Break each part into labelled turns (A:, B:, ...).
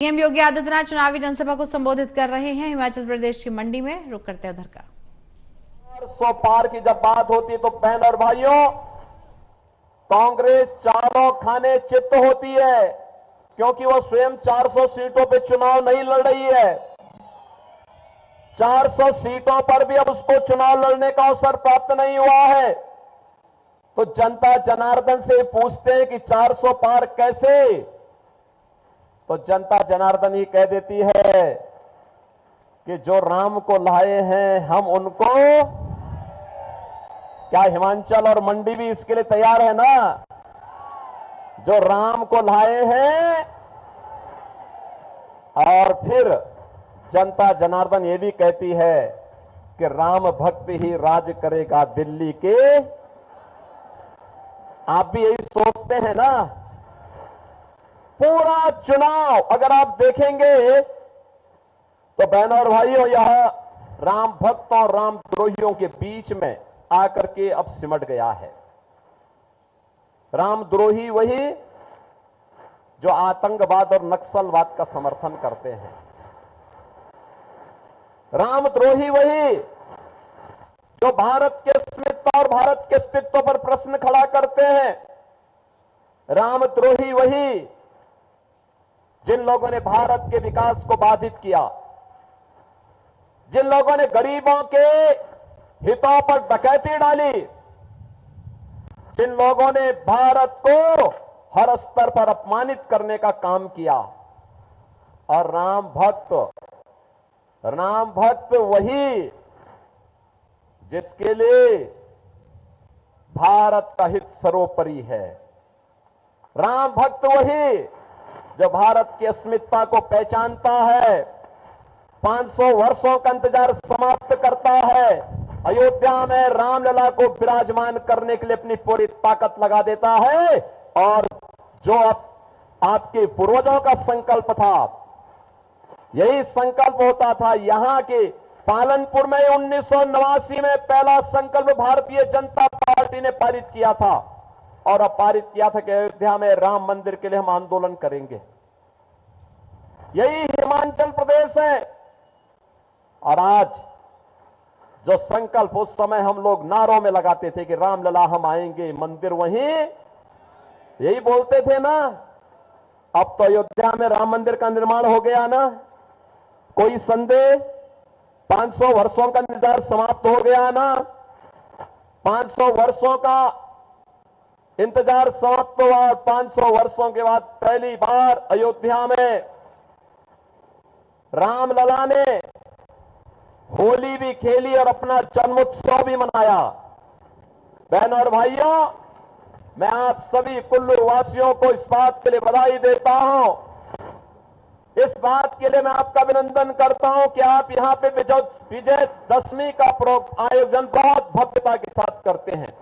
A: CM Yogi Adityanath चुनावी जनसभा को संबोधित कर रहे हैं। हिमाचल प्रदेश की मंडी में रुक करते हैं उधर का।
B: 400 पार की जब बात होती है तो बहन और भाइयों, कांग्रेस चारों खाने चित्त होती है, क्योंकि वो स्वयं 400 सीटों पे चुनाव नहीं लड़ रही है। 400 सीटों पर भी अब उसको चुनाव लड़ने का अवसर प्राप्त नहीं हुआ है। तो जनता जनार्दन से पूछते हैं कि 400 पार कैसे? तो जनता जनार्दन ही कह देती है कि जो राम को लाए हैं हम उनको। क्या हिमाचल और मंडी भी इसके लिए तैयार है ना? जो राम को लाए हैं। और फिर जनता जनार्दन ये भी कहती है कि राम भक्त ही राज करेगा दिल्ली के। आप भी यही सोचते हैं ना? पूरा चुनाव अगर आप देखेंगे तो बहनों और भाइयों, यह राम भक्तों और राम द्रोहियों के बीच में आकर के अब सिमट गया है। राम द्रोही वही जो आतंकवाद और नक्सलवाद का समर्थन करते हैं। राम द्रोही वही जो भारत के अस्मिता और भारत के अस्तित्व पर प्रश्न खड़ा करते हैं। राम द्रोही वही जिन लोगों ने भारत के विकास को बाधित किया, जिन लोगों ने गरीबों के हितों पर डकैती डाली, जिन लोगों ने भारत को हर स्तर पर अपमानित करने का काम किया। और राम भक्त वही जिसके लिए भारत का हित सर्वोपरि है। राम भक्त वही जो भारत की अस्मिता को पहचानता है, 500 वर्षों का इंतजार समाप्त करता है, अयोध्या में रामलला को विराजमान करने के लिए अपनी पूरी ताकत लगा देता है। और जो आपके पूर्वजों का संकल्प था, यही संकल्प होता था। यहां के पालनपुर में 1989 में पहला संकल्प भारतीय जनता पार्टी ने पारित किया था, और अब पारित किया था कि अयोध्या में राम मंदिर के लिए हम आंदोलन करेंगे। यही हिमाचल प्रदेश है। और आज जो संकल्प उस समय हम लोग नारों में लगाते थे कि रामलला हम आएंगे, मंदिर वहीं, यही बोलते थे ना। अब तो अयोध्या में राम मंदिर का निर्माण हो गया ना। कोई संदेह? 500 वर्षों का इंतजार समाप्त हो गया ना। 500 वर्षों का इंतजार समाप्त हुआ और 500 वर्षों के बाद पहली बार अयोध्या में रामलला ने होली भी खेली और अपना जन्मोत्सव भी मनाया। बहनों और भाइयों, मैं आप सभी कुल्लू वासियों को इस बात के लिए बधाई देता हूं। इस बात के लिए मैं आपका अभिनंदन करता हूं कि आप यहां पे विजयदशमी का आयोजन बहुत भव्यता के साथ करते हैं।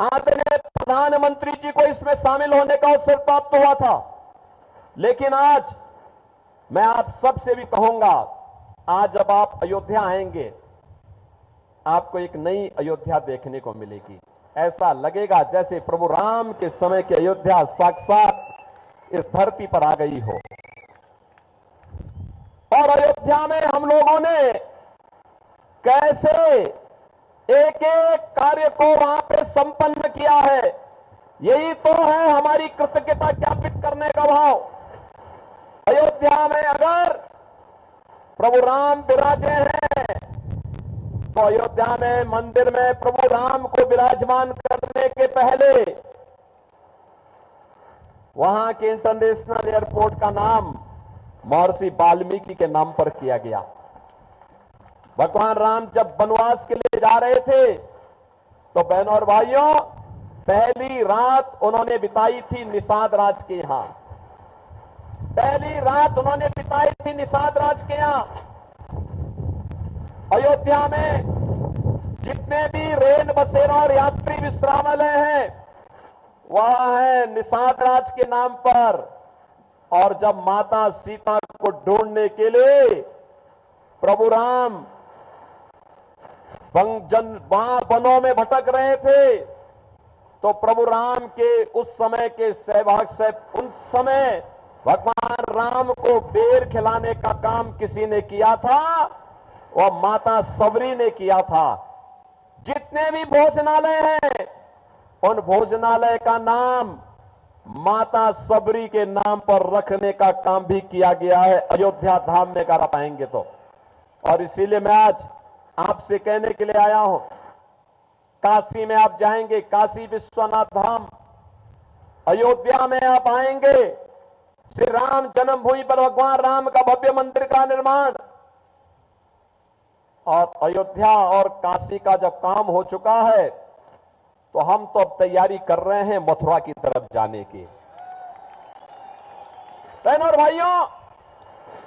B: आदरणीय प्रधानमंत्री जी को इसमें शामिल होने का अवसर प्राप्त हुआ था, लेकिन आज मैं आप सबसे भी कहूंगा, आज जब आप अयोध्या आएंगे, आपको एक नई अयोध्या देखने को मिलेगी। ऐसा लगेगा जैसे प्रभु राम के समय की अयोध्या साक्षात इस धरती पर आ गई हो। और अयोध्या में हम लोगों ने कैसे एक एक कार्य को वहां पे संपन्न किया है, यही तो है हमारी कृतज्ञता ज्ञापित करने का भाव। अयोध्या में अगर प्रभु राम विराजे हैं तो अयोध्या में मंदिर में प्रभु राम को विराजमान करने के पहले वहां के इंटरनेशनल एयरपोर्ट का नाम महर्षि वाल्मीकि के नाम पर किया गया। भगवान राम जब वनवास के लिए जा रहे थे तो बहनों और भाइयों, पहली रात उन्होंने बिताई थी निषाद राज के यहां। पहली रात उन्होंने बिताई थी निषाद राज के यहां। अयोध्या में जितने भी रेल बसेरा और यात्री विश्रामालय हैं, वह है निषाद राज के नाम पर। और जब माता सीता को ढूंढने के लिए प्रभु राम वहां वनों में भटक रहे थे, तो प्रभु राम के उस समय के सहभाग से उस समय भगवान राम को बेर खिलाने का काम किसी ने किया था, वह माता सबरी ने किया था। जितने भी भोजनालय हैं, उन भोजनालय का नाम माता सबरी के नाम पर रखने का काम भी किया गया है, अयोध्या धाम में कर पाएंगे तो। और इसीलिए मैं आज आपसे कहने के लिए आया हूं, काशी में आप जाएंगे, काशी विश्वनाथ धाम, अयोध्या में आप आएंगे, श्री राम जन्मभूमि पर भगवान राम का भव्य मंदिर का निर्माण, और अयोध्या और काशी का जब काम हो चुका है तो हम तो अब तैयारी कर रहे हैं मथुरा की तरफ जाने की। बहनों और भाइयों,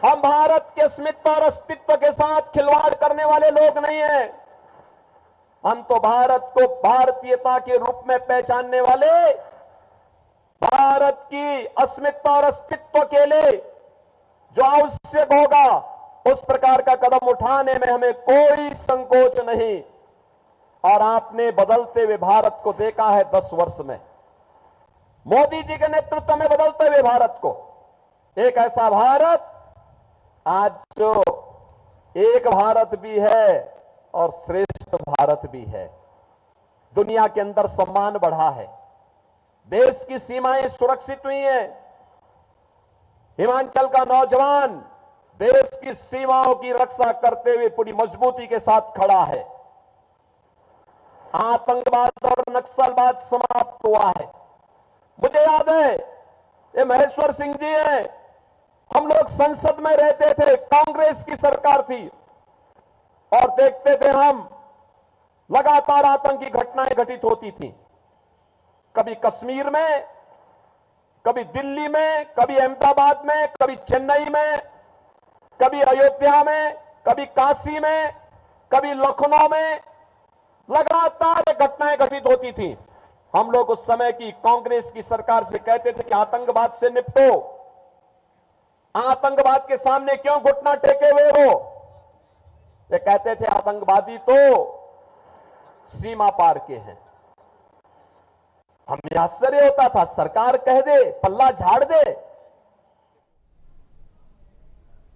B: हम भारत के अस्मिता और अस्तित्व के साथ खिलवाड़ करने वाले लोग नहीं हैं। हम तो भारत को भारतीयता के रूप में पहचानने वाले, भारत की अस्मिता और अस्तित्व के लिए जो आवश्यक होगा उस प्रकार का कदम उठाने में हमें कोई संकोच नहीं। और आपने बदलते हुए भारत को देखा है 10 वर्ष में, मोदी जी के नेतृत्व में बदलते हुए भारत को, एक ऐसा भारत आज जो एक भारत भी है और श्रेष्ठ भारत भी है। दुनिया के अंदर सम्मान बढ़ा है, देश की सीमाएं सुरक्षित हुई हैं। हिमाचल का नौजवान देश की सीमाओं की रक्षा करते हुए पूरी मजबूती के साथ खड़ा है। आतंकवाद और नक्सलवाद समाप्त हुआ है। मुझे याद है, ये महेश्वर सिंह जी हैं, हम लोग संसद में रहते थे, कांग्रेस की सरकार थी, और देखते थे हम लगातार आतंकी घटनाएं घटित होती थी। कभी कश्मीर में, कभी दिल्ली में, कभी अहमदाबाद में, कभी चेन्नई में, कभी अयोध्या में, कभी काशी में, कभी लखनऊ में, लगातार घटनाएं घटित होती थी। हम लोग उस समय की कांग्रेस की सरकार से कहते थे कि आतंकवाद से निपटो, आतंकवाद के सामने क्यों घुटना टेके हुए हो। ये कहते थे आतंकवादी तो सीमा पार के हैं। हमें आश्चर्य होता था, सरकार कह दे, पल्ला झाड़ दे,